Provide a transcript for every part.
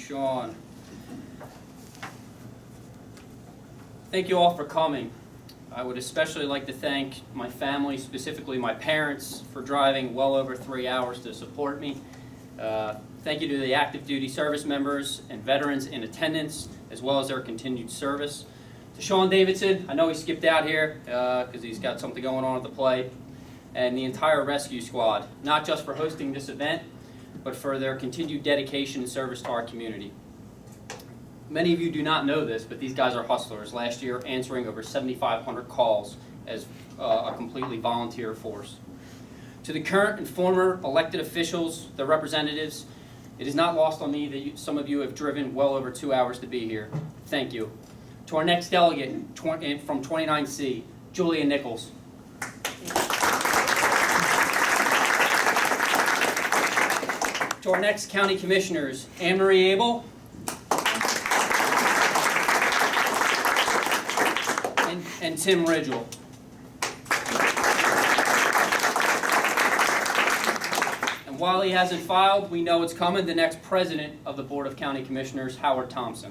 Sean. Thank you all for coming. I would especially like to thank my family, specifically my parents, for driving well over 3 hours to support me. Thank you to the active duty service members and veterans in attendance, as well as their continued service. To Sean Davidson, I know he skipped out here because he's got something going on at the play, and the entire rescue squad, not just for hosting this event, but for their continued dedication and service to our community. Many of you do not know this, but these guys are hustlers. Last year, answering over 7,500 calls as a completely volunteer force. To the current and former elected officials, their representatives, it is not lost on me that some of you have driven well over 2 hours to be here. Thank you. To our next delegate from 29C, Julia Nichols. To our next county commissioners, Anne Marie Abel and Tim Ridgel. And while he hasn't filed, we know it's coming, the next president of the Board of County Commissioners, Howard Thompson.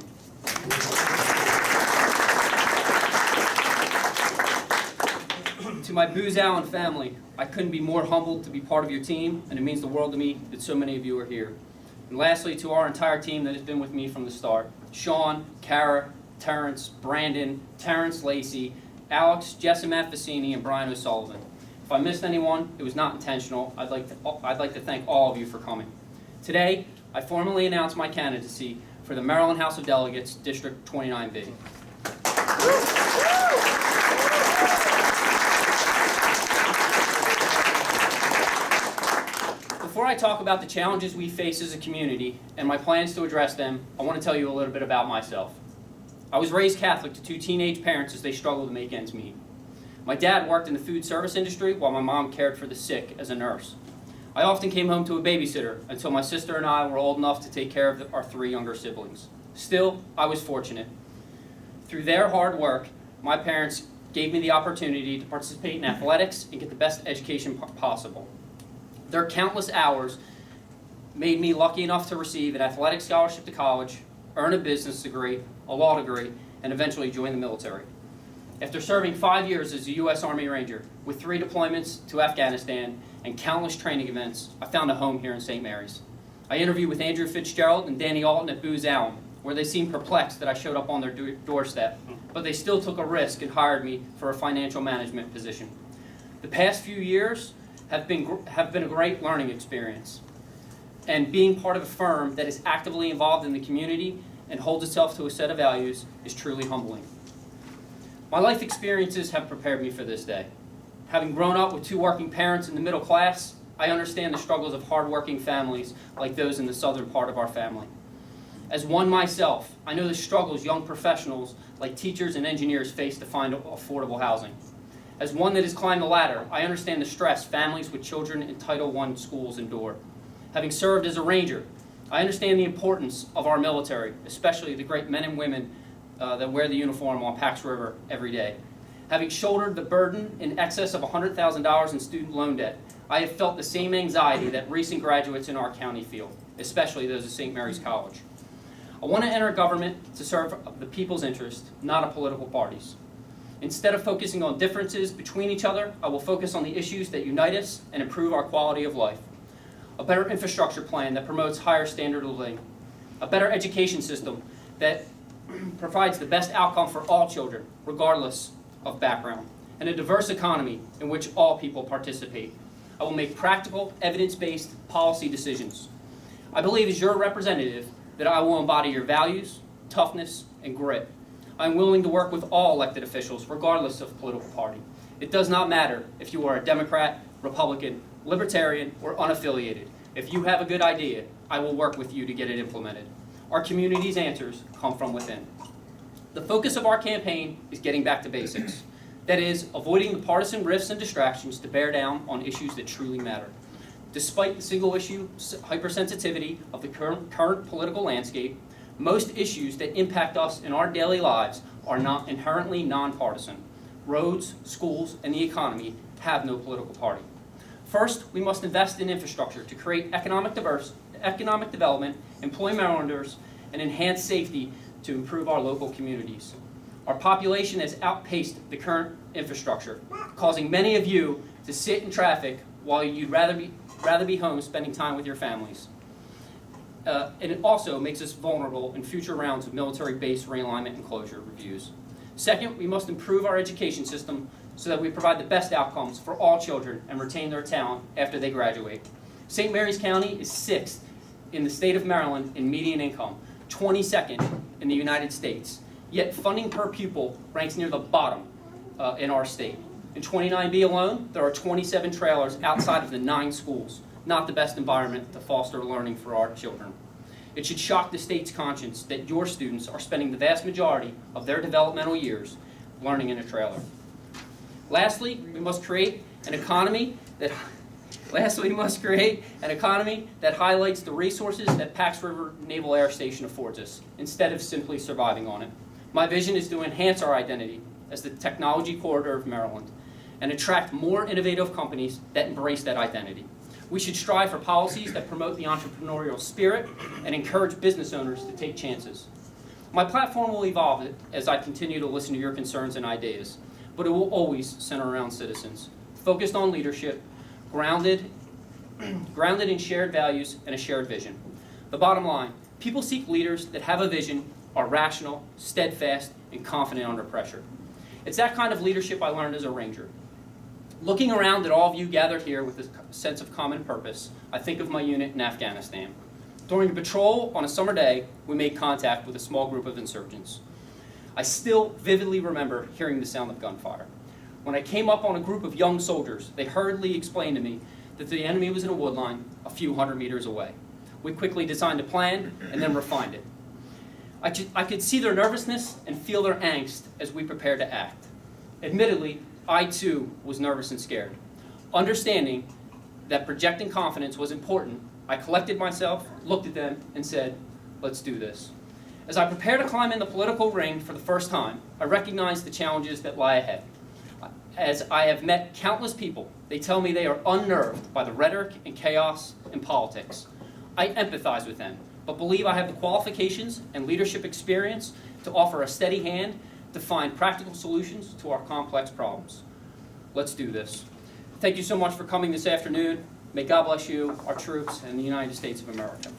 To my Booz Allen family, I couldn't be more humbled to be part of your team, and it means the world to me that so many of you are here. And lastly, to our entire team that has been with me from the start, Sean, Kara, Terrence, Brandon, Terrence Lacey, Alex, Jessamette Fassini, and Brian O'Sullivan. If I missed anyone, it was not intentional. I'd like to thank all of you for coming. Today, I formally announce my candidacy for the Maryland House of Delegates, District 29B. Before I talk about the challenges we face as a community and my plans to address them, I want to tell you a little bit about myself. I was raised Catholic to two teenage parents as they struggled to make ends meet. My dad worked in the food service industry while my mom cared for the sick as a nurse. I often came home to a babysitter until my sister and I were old enough to take care of our 3 younger siblings. Still, I was fortunate. Through their hard work, my parents gave me the opportunity to participate in athletics and get the best education possible. Their countless hours made me lucky enough to receive an athletic scholarship to college, earn a business degree, a law degree, and eventually join the military. After serving 5 years as a U.S. Army Ranger, with 3 deployments to Afghanistan and countless training events, I found a home here in St. Mary's. I interviewed with Andrew Fitzgerald and Danny Alton at Booz Allen, where they seemed perplexed that I showed up on their doorstep, but they still took a risk and hired me for a financial management position. The past few years have been a great learning experience, and being part of a firm that is actively involved in the community and holds itself to a set of values is truly humbling. My life experiences have prepared me for this day. Having grown up with 2 working parents in the middle class, I understand the struggles of hardworking families like those in the southern part of our family. As one myself, I know the struggles young professionals like teachers and engineers face to find affordable housing. As one that has climbed the ladder, I understand the stress families with children in Title I schools endure. Having served as a Ranger, I understand the importance of our military, especially the great men and women that wear the uniform on Pax River every day. Having shouldered the burden in excess of $100,000 in student loan debt, I have felt the same anxiety that recent graduates in our county feel, especially those at St. Mary's College. I want to enter government to serve the people's interest, not a political party's. Instead of focusing on differences between each other, I will focus on the issues that unite us and improve our quality of life. A better infrastructure plan that promotes higher standard of living. A better education system that provides the best outcome for all children, regardless of background. And a diverse economy in which all people participate. I will make practical, evidence-based policy decisions. I believe as your representative that I will embody your values, toughness, and grit. I'm willing to work with all elected officials, regardless of political party. It does not matter if you are a Democrat, Republican, Libertarian, or unaffiliated. If you have a good idea, I will work with you to get it implemented. Our community's answers come from within. The focus of our campaign is getting back to basics. That is, avoiding the partisan rifts and distractions to bear down on issues that truly matter. Despite the single issue hypersensitivity of the current political landscape, most issues that impact us in our daily lives are not inherently nonpartisan. Roads, schools, and the economy have no political party. First, we must invest in infrastructure to create economic development, employ Marylanders, and enhance safety to improve our local communities. Our population has outpaced the current infrastructure, causing many of you to sit in traffic while you'd rather be home spending time with your families. And it also makes us vulnerable in future rounds of military base realignment and closure reviews. Second, we must improve our education system so that we provide the best outcomes for all children and retain their talent after they graduate. St. Mary's County is 6th in the state of Maryland in median income, 22nd in the United States, yet funding per pupil ranks near the bottom in our state. In 29B alone, there are 27 trailers outside of the 9 schools, not the best environment to foster learning for our children. It should shock the state's conscience that your students are spending the vast majority of their developmental years learning in a trailer. Lastly, we must create an economy that highlights the resources that Pax River Naval Air Station affords us, instead of simply surviving on it. My vision is to enhance our identity as the technology corridor of Maryland and attract more innovative companies that embrace that identity. We should strive for policies that promote the entrepreneurial spirit and encourage business owners to take chances. My platform will evolve as I continue to listen to your concerns and ideas, but it will always center around citizens, focused on leadership, grounded in shared values and a shared vision. The bottom line, people seek leaders that have a vision, are rational, steadfast, and confident under pressure. It's that kind of leadership I learned as a Ranger. Looking around at all of you gathered here with a sense of common purpose, I think of my unit in Afghanistan. During a patrol on a summer day, we made contact with a small group of insurgents. I still vividly remember hearing the sound of gunfire. When I came up on a group of young soldiers, they hurriedly explained to me that the enemy was in a wood line a few hundred meters away. We quickly designed a plan and then refined it. I could see their nervousness and feel their angst as we prepared to act. Admittedly, I too was nervous and scared. Understanding that projecting confidence was important, I collected myself, looked at them, and said, let's do this. As I prepare to climb in the political ring for the first time, I recognize the challenges that lie ahead. As I have met countless people, they tell me they are unnerved by the rhetoric and chaos in politics. I empathize with them, but believe I have the qualifications and leadership experience to offer a steady hand to find practical solutions to our complex problems. Let's do this. Thank you so much for coming this afternoon. May God bless you, our troops, and the United States of America.